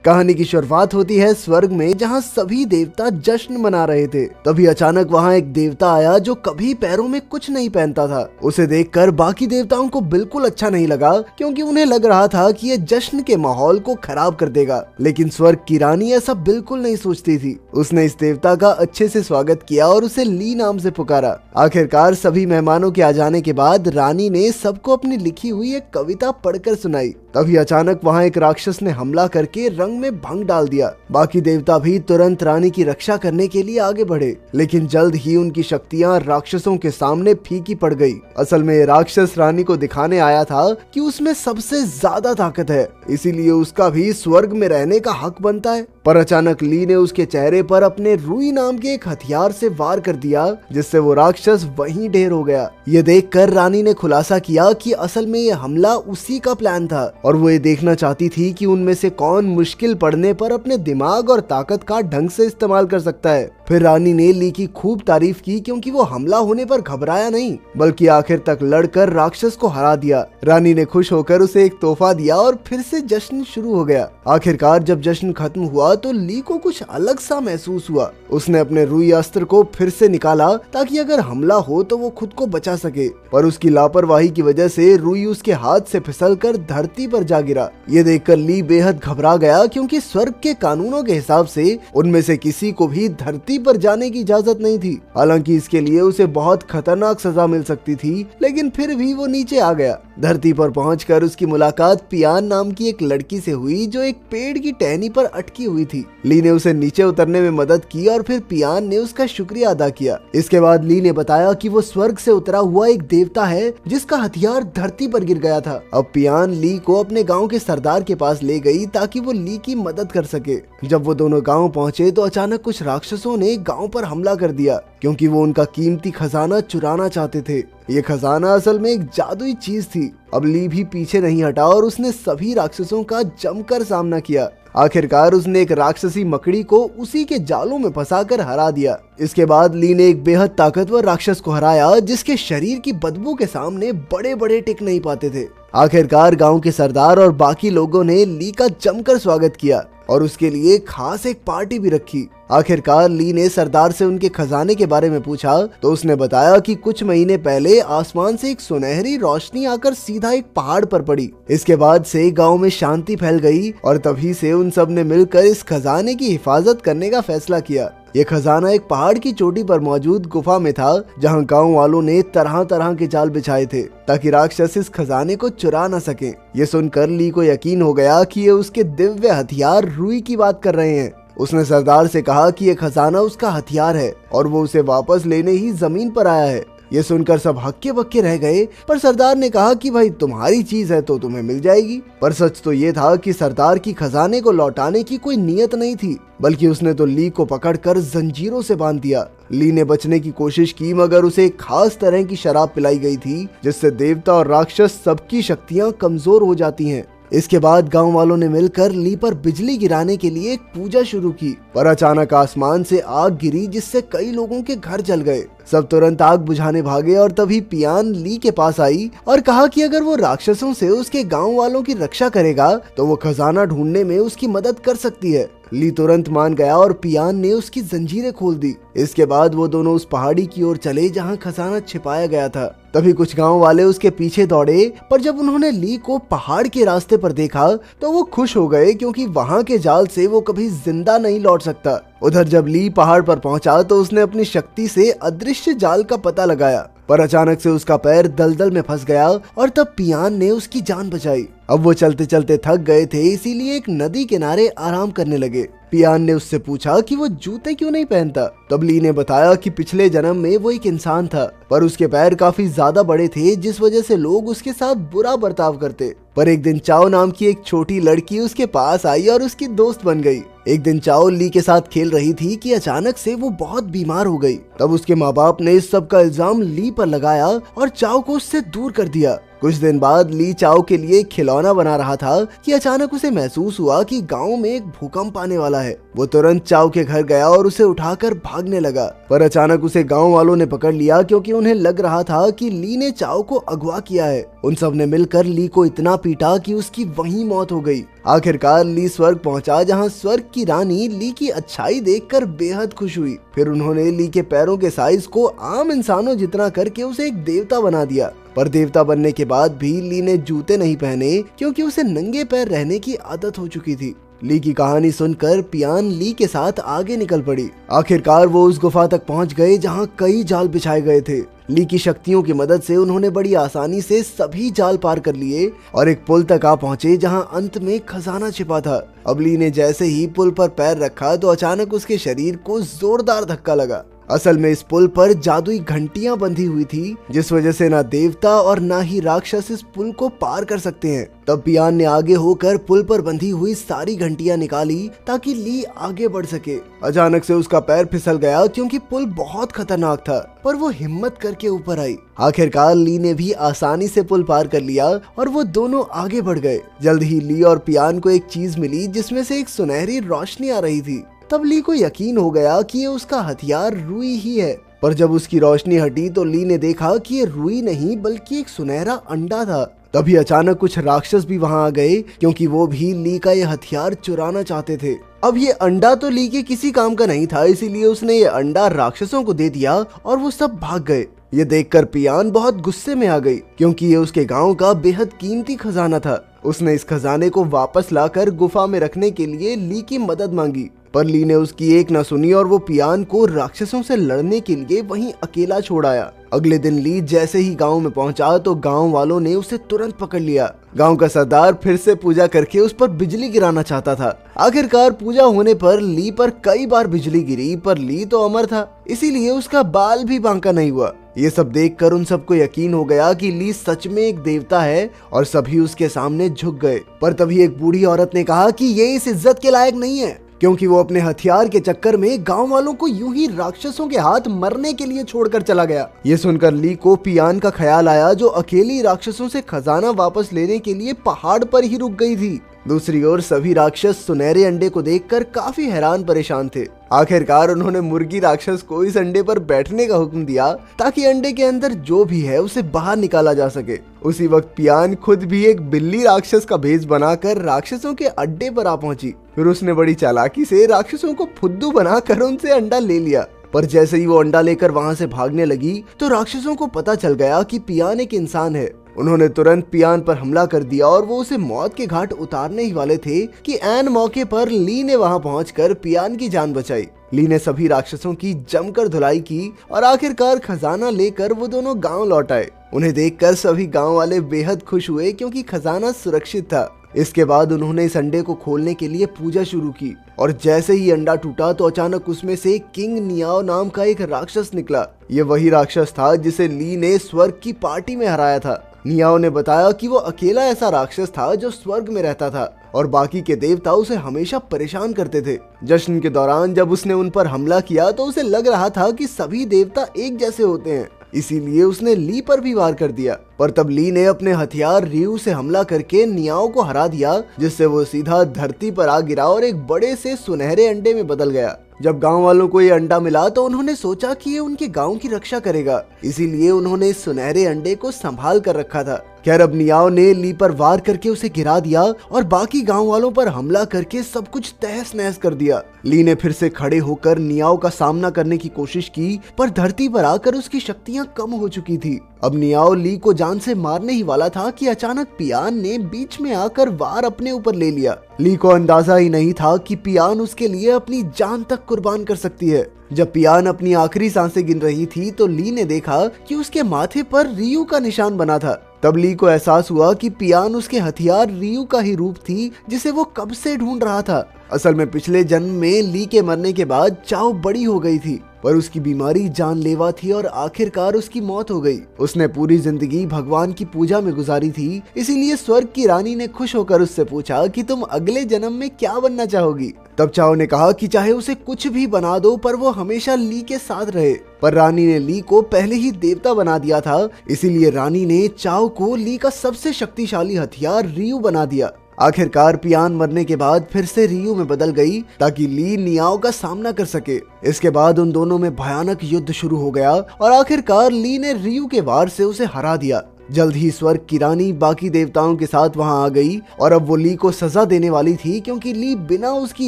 कहानी की शुरुआत होती है स्वर्ग में, जहाँ सभी देवता जश्न मना रहे थे। तभी अचानक वहाँ एक देवता आया जो कभी पैरों में कुछ नहीं पहनता था। उसे देखकर बाकी देवताओं को बिल्कुल अच्छा नहीं लगा, क्योंकि उन्हें लग रहा था कि ये जश्न के माहौल को खराब कर देगा। लेकिन स्वर्ग की रानी ऐसा बिल्कुल नहीं सोचती थी। उसने इस देवता का अच्छे से स्वागत किया और उसे ली नाम से पुकारा। आखिरकार सभी मेहमानों के आ जाने के बाद रानी ने सबको अपनी लिखी हुई एक कविता पढ़कर सुनाई। तभी अचानक वहाँ एक राक्षस ने हमला करके रंग में भंग डाल दिया। बाकी देवता भी तुरंत रानी की रक्षा करने के लिए आगे बढ़े, लेकिन जल्द ही उनकी शक्तियाँ राक्षसों के सामने फीकी पड़ गई। असल में राक्षस रानी को दिखाने आया था कि उसमें सबसे ज्यादा ताकत है, इसीलिए उसका भी स्वर्ग में रहने का हक बनता है। पर अचानक ली ने उसके चेहरे पर अपने रुई नाम के एक हथियार से वार कर दिया, जिससे वो राक्षस वहीं ढेर हो गया। ये देखकर रानी ने खुलासा किया कि असल में ये हमला उसी का प्लान था और वो ये देखना चाहती थी कि उनमें से कौन मुश्किल पड़ने पर अपने दिमाग और ताकत का ढंग से इस्तेमाल कर सकता है। फिर रानी ने ली की खूब तारीफ की, क्योंकि वो हमला होने पर घबराया नहीं, बल्कि आखिर तक लड़कर राक्षस को हरा दिया। रानी ने खुश होकर उसे एक तोहफा दिया और फिर से जश्न शुरू हो गया। आखिरकार जब जश्न खत्म हुआ तो ली को कुछ अलग सा महसूस हुआ। उसने अपने रुई अस्त्र को फिर से निकाला ताकि अगर हमला हो तो वो खुद को बचा सके, पर उसकी लापरवाही की वजह से रुई उसके हाथ से फिसलकर धरती पर जा गिरा। ये देखकर ली बेहद घबरा गया, क्योंकि स्वर्ग के कानूनों के हिसाब से उनमें से किसी को भी धरती पर जाने की इजाजत नहीं थी। हालांकि इसके लिए उसे बहुत खतरनाक सजा मिल सकती थी, लेकिन फिर भी वो नीचे आ गया। धरती पर पहुंचकर उसकी मुलाकात पियान नाम की एक लड़की से हुई, जो एक पेड़ की टहनी पर अटकी हुई थी। ली ने उसे नीचे उतरने में मदद की और फिर पियान ने उसका शुक्रिया अदा किया। इसके बाद ली ने बताया कि वो स्वर्ग से उतरा हुआ एक देवता है, जिसका हथियार धरती पर गिर गया था। अब पियान ली को अपने गांव के सरदार के पास ले गई ताकि वो ली की मदद कर सके। जब वो दोनों गांव पहुंचे तो अचानक कुछ राक्षसों ने गांव पर हमला कर दिया, क्योंकि वो उनका कीमती खजाना चुराना चाहते थे। ये खजाना असल में एक जादुई चीज थी। अब ली भी पीछे नहीं हटा और उसने सभी राक्षसों का जमकर सामना किया। आखिरकार उसने एक राक्षसी मकड़ी को उसी के जालों में फंसाकर हरा दिया। इसके बाद ली ने एक बेहद ताकतवर राक्षस को हराया, जिसके शरीर की बदबू के सामने बड़े बड़े टिक नहीं पाते थे। आखिरकार गांव के सरदार और बाकी लोगों ने ली का जमकर स्वागत किया और उसके लिए खास एक पार्टी भी रखी। आखिरकार ली ने सरदार से उनके खजाने के बारे में पूछा तो उसने बताया कि कुछ महीने पहले आसमान से एक सुनहरी रोशनी आकर सीधा एक पहाड़ पर पड़ी। इसके बाद से गांव में शांति फैल गई और तभी से उन सब ने मिलकर इस खजाने की हिफाजत करने का फैसला किया। ये खजाना एक पहाड़ की चोटी पर मौजूद गुफा में था, जहां गांव वालों ने तरह तरह के जाल बिछाए थे ताकि राक्षस इस खजाने को चुरा न सके। ये सुनकर ली को यकीन हो गया कि ये उसके दिव्य हथियार रुई की बात कर रहे हैं। उसने सरदार से कहा कि ये खजाना उसका हथियार है और वो उसे वापस लेने ही जमीन पर आया है। ये सुनकर सब हक्के बक्के रह गए, पर सरदार ने कहा कि भाई तुम्हारी चीज है तो तुम्हें मिल जाएगी। पर सच तो ये था कि सरदार की खजाने को लौटाने की कोई नीयत नहीं थी, बल्कि उसने तो ली को पकड़कर जंजीरों से बांध दिया। ली ने बचने की कोशिश की, मगर उसे एक खास तरह की शराब पिलाई गई थी, जिससे देवता और राक्षस सबकी शक्तियां कमजोर हो जाती हैं। इसके बाद गांव वालों ने मिलकर ली पर बिजली गिराने के लिए एक पूजा शुरू की, पर अचानक आसमान से आग गिरी, जिससे कई लोगों के घर जल गए। सब तुरंत आग बुझाने भागे और तभी पियान ली के पास आई और कहा कि अगर वो राक्षसों से उसके गांव वालों की रक्षा करेगा तो वो खजाना ढूंढने में उसकी मदद कर सकती है। ली तुरंत मान गया और पियान ने उसकी जंजीरें खोल दी। इसके बाद वो दोनों उस पहाड़ी की ओर चले जहां खजाना छिपाया गया था। तभी कुछ गांव वाले उसके पीछे दौड़े, पर जब उन्होंने ली को पहाड़ के रास्ते पर देखा तो वो खुश हो गए, क्योंकि वहां के जाल से वो कभी जिंदा नहीं लौट सकता। उधर जब ली पहाड़ पर पहुंचा तो उसने अपनी शक्ति से अदृश्य जाल का पता लगाया, पर अचानक से उसका पैर दलदल में फंस गया और तब पियान ने उसकी जान बचाई। अब वो चलते चलते थक गए थे, इसीलिए एक नदी किनारे आराम करने लगे। पियान ने उससे पूछा कि वो जूते क्यों नहीं पहनता। तब ली ने बताया कि पिछले जन्म में वो एक इंसान था, पर उसके पैर काफी ज्यादा बड़े थे, जिस वजह से लोग उसके साथ बुरा बर्ताव करते। पर एक दिन चाओ नाम की एक छोटी लड़की उसके पास आई और उसकी दोस्त बन गई। एक दिन चाओ ली के साथ खेल रही थी कि अचानक से वो बहुत बीमार हो गई। तब उसके माँ बाप ने इस सब का इल्जाम ली पर लगाया और चाओ को उससे दूर कर दिया। कुछ दिन बाद ली चाओ के लिए खिलौना बना रहा था कि अचानक उसे महसूस हुआ कि गांव में एक भूकंप आने वाला है। वो तुरंत चाओ के घर गया और उसे उठाकर भागने लगा, पर अचानक उसे गांव वालों ने पकड़ लिया, क्योंकि उन्हें लग रहा था कि ली ने चाओ को अगवा किया है। उन सब ने मिलकर ली को इतना पीटा कि उसकी वहीं मौत हो गई। आखिरकार ली स्वर्ग पहुंचा, जहां स्वर्ग की रानी ली की अच्छाई देखकर बेहद खुश हुई। फिर उन्होंने ली के पैरों के साइज को आम इंसानों जितना करके उसे एक देवता बना दिया। पर देवता बनने के बाद भी ली ने जूते नहीं पहने, क्योंकि उसे नंगे पैर रहने की आदत हो चुकी थी। ली की कहानी सुनकर पियान ली के साथ आगे निकल पड़ी। आखिरकार वो उस गुफा तक पहुंच गए जहां कई जाल बिछाए गए थे। ली की शक्तियों की मदद से उन्होंने बड़ी आसानी से सभी जाल पार कर लिए और एक पुल तक आ पहुंचे, जहां अंत में खजाना छिपा था। अब ली ने जैसे ही पुल पर पैर रखा तो अचानक उसके शरीर को जोरदार धक्का लगा। असल में इस पुल पर जादुई घंटियां बंधी हुई थी, जिस वजह से ना देवता और ना ही राक्षस इस पुल को पार कर सकते हैं। तब पियान ने आगे होकर पुल पर बंधी हुई सारी घंटियां निकाली ताकि ली आगे बढ़ सके। अचानक से उसका पैर फिसल गया, क्योंकि पुल बहुत खतरनाक था, पर वो हिम्मत करके ऊपर आई। आखिरकार ली ने भी आसानी से पुल पार कर लिया और वो दोनों आगे बढ़ गए। जल्द ही ली और पियान को एक चीज मिली, जिसमें से एक सुनहरी रोशनी आ रही थी। तब ली को यकीन हो गया कि ये उसका हथियार रुई ही है। पर जब उसकी रोशनी हटी तो ली ने देखा कि ये रुई नहीं बल्कि एक सुनहरा अंडा था। तभी अचानक कुछ राक्षस भी वहां आ गए, क्योंकि वो भी ली का ये हथियार चुराना चाहते थे। अब ये अंडा तो ली के किसी काम का नहीं था, इसीलिए उसने ये अंडा राक्षसों को दे दिया और वो सब भाग गए। ये देखकर पियान बहुत गुस्से में आ गई, क्योंकि ये उसके गांव का बेहद कीमती खजाना था। उसने इस खजाने को वापस लाकर गुफा में रखने के लिए ली की मदद मांगी, पर ली ने उसकी एक न सुनी और वो पियान को राक्षसों से लड़ने के लिए वहीं अकेला छोड़ आया। अगले दिन ली जैसे ही गांव में पहुंचा तो गांव वालों ने उसे तुरंत पकड़ लिया। गांव का सरदार फिर से पूजा करके उस पर बिजली गिराना चाहता था। आखिरकार पूजा होने पर ली पर कई बार बिजली गिरी, पर ली तो अमर था, इसीलिए उसका बाल भी बांका नहीं हुआ। ये सब देखकर उन सबको यकीन हो गया कि ली सच में एक देवता है और सभी उसके सामने झुक गए। पर तभी एक बूढ़ी औरत ने कहा कि ये इस इज्जत के लायक नहीं है, क्योंकि वो अपने हथियार के चक्कर में गांव वालों को यूं ही राक्षसों के हाथ मरने के लिए छोड़कर चला गया। ये सुनकर ली को पियान का ख्याल आया, जो अकेली राक्षसों से खजाना वापस लेने के लिए पहाड़ पर ही रुक गई थी। दूसरी ओर सभी राक्षस सुनहरे अंडे को देखकर काफी हैरान परेशान थे। आखिरकार उन्होंने मुर्गी राक्षस को इस अंडे पर बैठने का हुक्म दिया, ताकि अंडे के अंदर जो भी है उसे बाहर निकाला जा सके। उसी वक्त पियान खुद भी एक बिल्ली राक्षस का भेष बनाकर राक्षसों के अड्डे पर आ पहुंची। फिर उसने बड़ी चालाकी से राक्षसों को फुद्दू बनाकर उनसे अंडा ले लिया। पर जैसे ही वो अंडा लेकर वहां से भागने लगी तो राक्षसों को पता चल गया कि पियान एक इंसान है। उन्होंने तुरंत पियान पर हमला कर दिया और वो उसे मौत के घाट उतारने ही वाले थे कि ऐन मौके पर ली ने वहां पहुंचकर पियान की जान बचाई। ली ने सभी राक्षसों की जमकर धुलाई की और आखिरकार खजाना लेकर वो दोनों गांव लौट आए। उन्हें देखकर सभी गांव वाले बेहद खुश हुए, क्योंकि खजाना सुरक्षित था। इसके बाद उन्होंने इस अंडे को खोलने के लिए पूजा शुरू की और जैसे ही अंडा टूटा तो अचानक उसमें से किंग नियाओ नाम का एक राक्षस निकला। ये वही राक्षस था जिसे ली ने स्वर्ग की पार्टी में हराया था। नियाओ ने बताया कि वो अकेला ऐसा राक्षस था जो स्वर्ग में रहता था और बाकी के देवता उसे हमेशा परेशान करते थे। जश्न के दौरान जब उसने उन पर हमला किया तो उसे लग रहा था कि सभी देवता एक जैसे होते हैं, इसीलिए उसने ली पर भी वार कर दिया। पर तब ली ने अपने हथियार रियू से हमला करके नियाओ को हरा दिया, जिससे वो सीधा धरती पर आ गिरा और एक बड़े से सुनहरे अंडे में बदल गया। जब गांव वालों को ये अंडा मिला तो उन्होंने सोचा कि ये उनके गांव की रक्षा करेगा, इसीलिए उन्होंने इस सुनहरे अंडे को संभाल कर रखा था। खैर अब नियाओ ने ली पर वार करके उसे गिरा दिया और बाकी गांव वालों पर हमला करके सब कुछ तहस नहस कर दिया। ली ने फिर से खड़े होकर नियाओ का सामना करने की कोशिश की, पर धरती पर आकर उसकी शक्तियां कम हो चुकी थी। अब नियाओ ली को जान से मारने ही वाला था कि अचानक पियान ने बीच में आकर वार अपने ऊपर ले लिया। ली को अंदाजा ही नहीं था कि पियान उसके लिए अपनी जान तक कुर्बान कर सकती है। जब पियान अपनी आखिरी सांसें गिन रही थी तो ली ने देखा कि उसके माथे पर रियू का निशान बना था। तब ली को एहसास हुआ कि पियान उसके हथियार रियू का ही रूप थी, जिसे वो कब से ढूंढ रहा था। असल में पिछले जन्म में ली के मरने के बाद चाओ बड़ी हो गई थी, पर उसकी बीमारी जानलेवा थी और आखिरकार उसकी मौत हो गई। उसने पूरी जिंदगी भगवान की पूजा में गुजारी थी, इसीलिए स्वर्ग की रानी ने खुश होकर उससे पूछा कि तुम अगले जन्म में क्या बनना चाहोगी। तब चाओ ने कहा कि चाहे उसे कुछ भी बना दो, पर वो हमेशा ली के साथ रहे। पर रानी ने ली को पहले ही देवता बना दिया था, इसीलिए रानी ने चाओ को ली का सबसे शक्तिशाली हथियार रियू बना दिया। आखिरकार पियान मरने के बाद फिर से रियू में बदल गई ताकि ली नियाओ का सामना कर सके। इसके बाद उन दोनों में भयानक युद्ध शुरू हो गया और आखिरकार ली ने रियू के वार से उसे हरा दिया। जल्द ही स्वर्ग की रानी बाकी देवताओं के साथ वहां आ गई और अब वो ली को सजा देने वाली थी, क्योंकि ली बिना उसकी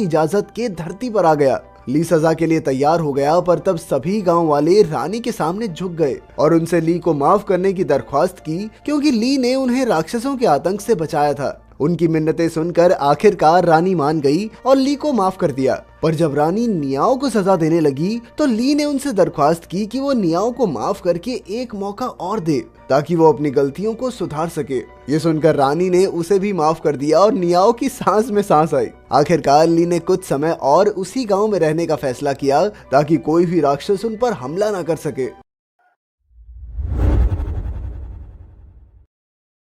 इजाजत के धरती पर आ गया। ली सजा के लिए तैयार हो गया, पर तब सभी गांव वाले रानी के सामने झुक गए और उनसे ली को माफ करने की दरख्वास्त की, क्योंकि ली ने उन्हें राक्षसों के आतंक से बचाया था। उनकी मिन्नतें सुनकर आखिरकार रानी मान गई और ली को माफ कर दिया। पर जब रानी नियाओ को सजा देने लगी तो ली ने उनसे दरख्वास्त की कि वो नियाओ को माफ करके एक मौका और दे, ताकि वो अपनी गलतियों को सुधार सके। ये सुनकर रानी ने उसे भी माफ कर दिया और नियाओ की सांस में सांस आई। आखिरकार ली ने कुछ समय और उसी गांव में रहने का फैसला किया, ताकि कोई भी राक्षस उन पर हमला न कर सके।